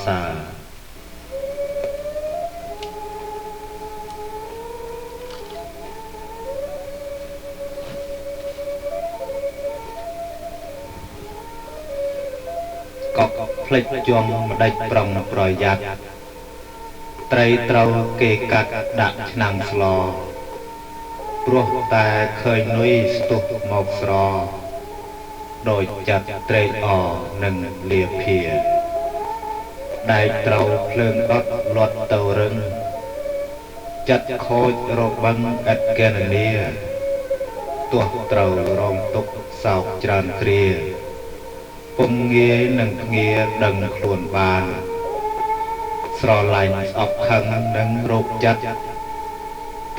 សា កកផ្លេចជំម្ដេចប្រងប្រយ័ត្នត្រីត្រូវគេកាត់ដាក់ឆ្នាំងស្លព្រោះតែឃើញនុយស្ទុះមកស្រដោយចាត់ត្រេកអរនិងលាភាដែកត្រូវភ្លើងដុតលាត់ទៅរឹងចាត់ខូចរបឹងឥតកេណនីទោះត្រូវរងទុកសោកច្រើនគ្រាពុំងាយនឹងងាដឹងខ្លួនបានស្រឡាញ់ស្អប់ខឹងនឹងរោគចិត្ត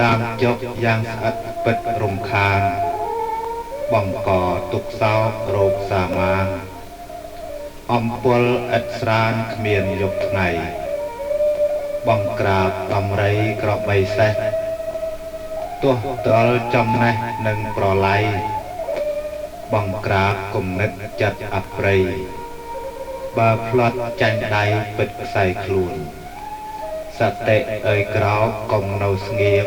តាមចុកយ៉ាងស្អិតពិតរំខានបង្កទុកសោករោគសាមានអំពលឥតស្រានគ្មានយប់ថ្ងៃបង្ក្រាបដំរីក្របីសេះទោះត្រល់ចំណេះនឹងប្រឡ័យបង្ក្រាបគំនិតចិត្តអប្រិយបើផ្លត់ចាញ់ដៃពិតខ្សែខ្លួនសតិអើយក្រោកកុំនៅស្ងៀម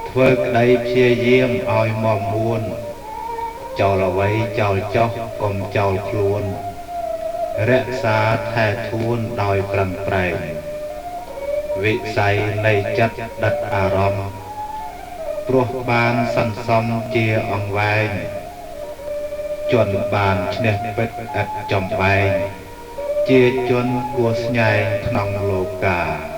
ធ្វើក្តីព្យាយាមឲ្យមមួនចោលអ្វីចោលចោះកុំចោលខ្លួនរក្សាថែធួនដោយប្រឹងប្រែងវិស័យនៃចិត្តដិតអារម្មណ៍ព្រោះបានសន្សំជាអង្វែងជន់បានឈ្នះពិតឥតចំបែងជាជនគួរស្ញែងក្នុងលោកា